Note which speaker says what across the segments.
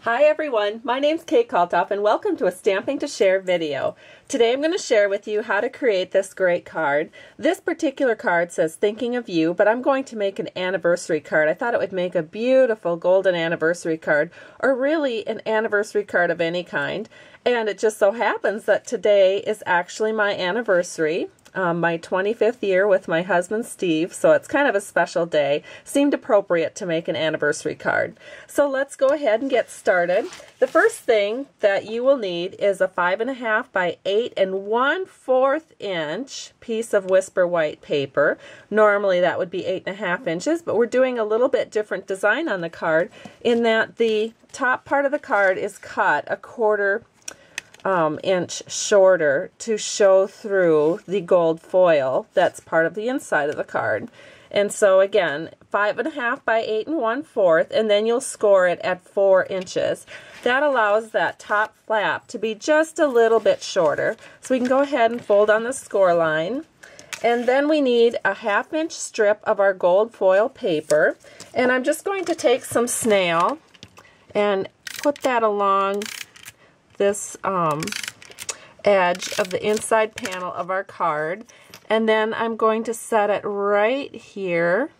Speaker 1: Hi everyone, my name's Kate Kalthoff and welcome to a Stamping to Share video. Today I'm going to share with you how to create this great card. This particular card says thinking of you, but I'm going to make an anniversary card. I thought it would make a beautiful golden anniversary card, or really an anniversary card of any kind. And it just so happens that today is actually my anniversary. My 25th year with my husband Steve, so it's kind of a special day. Seemed appropriate to make an anniversary card. So let's go ahead and get started. The first thing that you will need is a 5.5 by 8 1/4 inch piece of Whisper white paper. Normally that would be 8.5 inches, but we're doing a little bit different design on the card in that the top part of the card is cut a 1/4 inch shorter to show through the gold foil that's part of the inside of the card. And so again, 5.5 by 8 1/4, and then you'll score it at 4 inches. That allows that top flap to be just a little bit shorter. So we can go ahead and fold on the score line. And then we need a 1/2 inch strip of our gold foil paper. And I'm just going to take some snail and put that along this edge of the inside panel of our card, and then I'm going to set it right here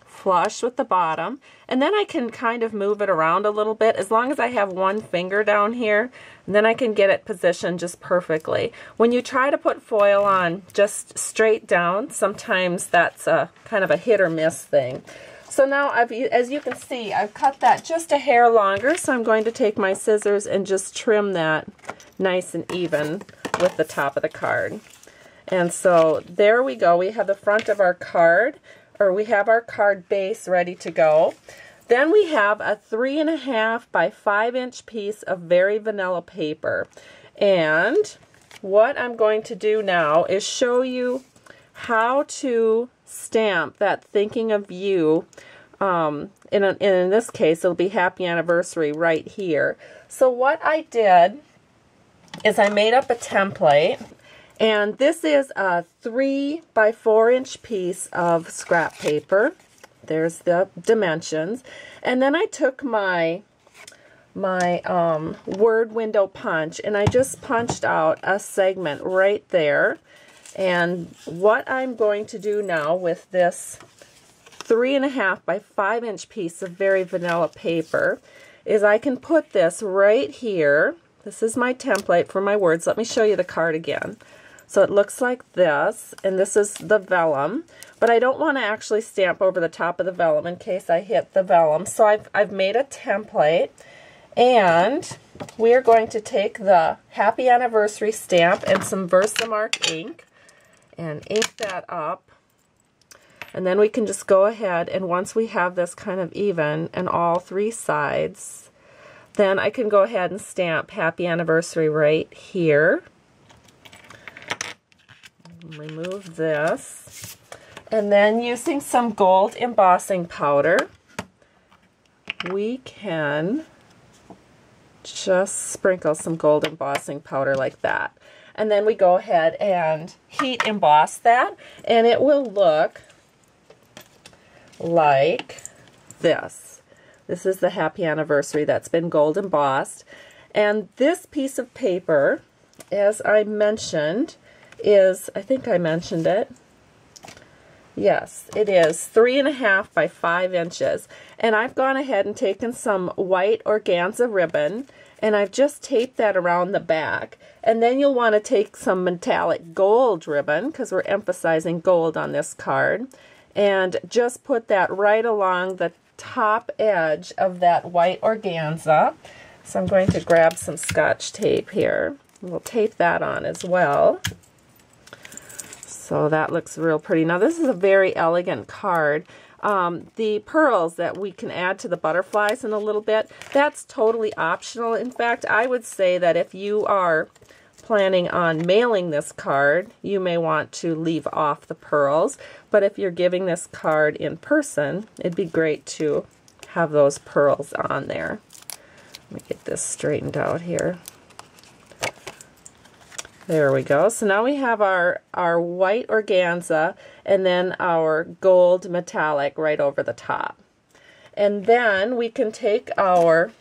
Speaker 1: flush with the bottom, and then I can kind of move it around a little bit as long as I have one finger down here, and then I can get it positioned just perfectly. When you try to put foil on just straight down, sometimes that's a kind of a hit or miss thing. So now, as you can see, I've cut that just a hair longer, so I'm going to take my scissors and just trim that nice and even with the top of the card. And so there we go. We have the front of our card, or we have our card base ready to go. Then we have a 3.5 by 5 inch piece of very vanilla paper. And what I'm going to do now is show you how to stamp that thinking of you. In this case, it'll be happy anniversary right here. So what I did is I made up a template, and this is a 3 by 4 inch piece of scrap paper. There's the dimensions. And then I took my word window punch, and I just punched out a segment right there. And what I'm going to do now with this 3.5 by 5 inch piece of very vanilla paper is I can put this right here. This is my template for my words. Let me show you the card again. So it looks like this, and this is the vellum, but I don't want to actually stamp over the top of the vellum in case I hit the vellum. So I've made a template, and we are going to take the happy anniversary stamp and some Versamark ink and ink that up, and then we can just go ahead, and once we have this kind of even and all 3 sides, then I can go ahead and stamp happy anniversary right here. Remove this, and then using some gold embossing powder, we can just sprinkle some gold embossing powder like that. And then we go ahead and heat emboss that, and it will look like this. This is the happy anniversary that's been gold embossed. And this piece of paper, as I mentioned, is, I think I mentioned it. Yes, it is 3.5 by 5 inches. And I've gone ahead and taken some white organza ribbon, and I've just taped that around the back. And then you'll want to take some metallic gold ribbon, because we're emphasizing gold on this card, and just put that right along the top edge of that white organza. So I'm going to grab some Scotch tape here. We'll tape that on as well. So that looks real pretty. Now this is a very elegant card. The pearls that we can add to the butterflies in a little bit, that's totally optional. In fact, I would say that if you are planning on mailing this card, you may want to leave off the pearls. But if you're giving this card in person, it'd be great to have those pearls on there. Let me get this straightened out here. There we go. So now we have our white organza and then our gold metallic right over the top. And then we can take our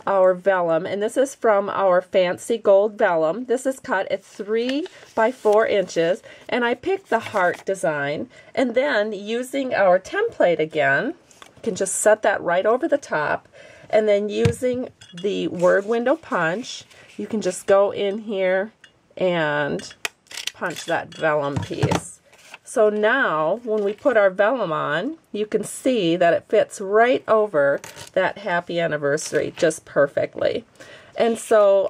Speaker 1: our vellum, and this is from our fancy gold vellum. This is cut at 3 by 4 inches, and I picked the heart design, and then using our template again, you can just set that right over the top, and then using the word window punch, you can just go in here and punch that vellum piece. So now, when we put our vellum on, you can see that it fits right over that happy anniversary just perfectly. And so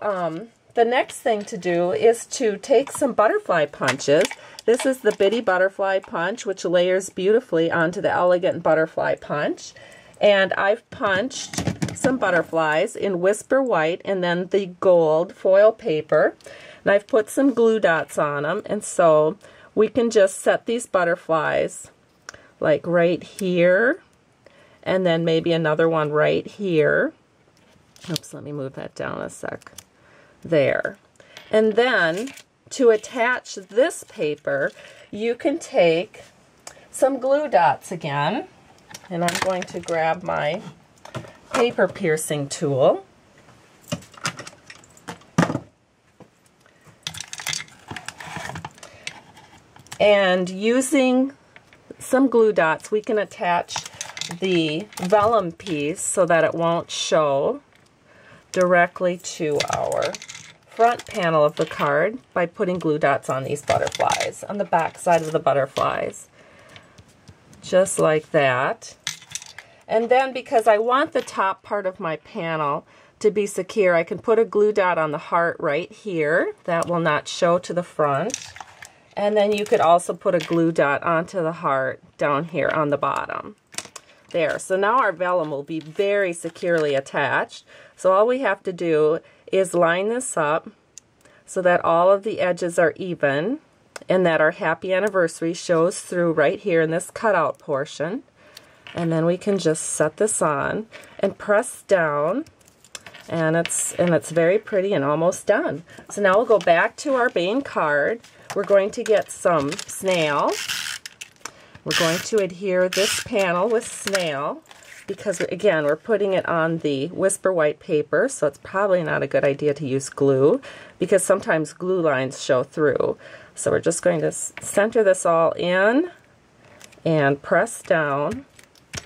Speaker 1: the next thing to do is to take some butterfly punches. This is the Bitty Butterfly Punch, which layers beautifully onto the Elegant Butterfly Punch. And I've punched some butterflies in Whisper White and then the gold foil paper. And I've put some glue dots on them, and so we can just set these butterflies like right here, and then maybe another one right here. Oops, let me move that down a sec. There. And then to attach this paper, you can take some glue dots again, and I'm going to grab my paper piercing tool. And using some glue dots, we can attach the vellum piece so that it won't show directly to our front panel of the card by putting glue dots on these butterflies, on the back side of the butterflies. Just like that. And then because I want the top part of my panel to be secure, I can put a glue dot on the heart right here. That will not show to the front. And then you could also put a glue dot onto the heart down here on the bottom. There, so now our vellum will be very securely attached. So all we have to do is line this up so that all of the edges are even and that our happy anniversary shows through right here in this cutout portion. And then we can just set this on and press down, and it's very pretty and almost done. So now we'll go back to our main card. We're going to get some snail. We're going to adhere this panel with snail because, again, we're putting it on the Whisper White paper, so it's probably not a good idea to use glue because sometimes glue lines show through. So we're just going to center this all in and press down.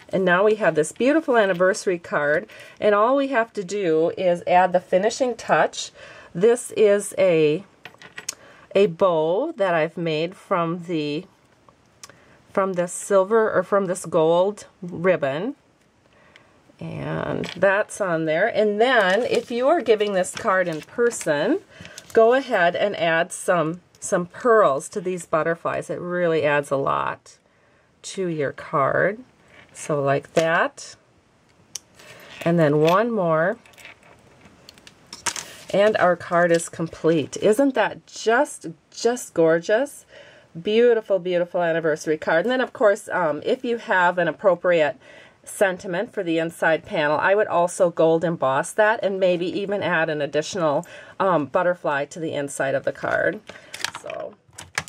Speaker 1: And now we have this beautiful anniversary card, and all we have to do is add the finishing touch. This is a bow that I've made from this silver or from this gold ribbon, and that's on there. And then if you are giving this card in person, go ahead and add some pearls to these butterflies. It really adds a lot to your card. So like that, and then one more, and our card is complete. Isn't that just gorgeous? Beautiful, beautiful anniversary card. And then, of course, if you have an appropriate sentiment for the inside panel, I would also gold emboss that and maybe even add an additional butterfly to the inside of the card. So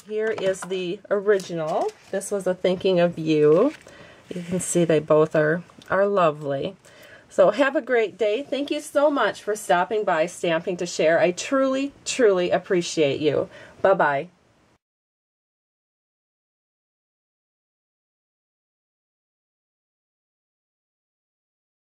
Speaker 1: here is the original. This was a Thinking of You. You can see they both are lovely. So have a great day. Thank you so much for stopping by Stamping to Share. I truly, truly appreciate you. Bye-bye.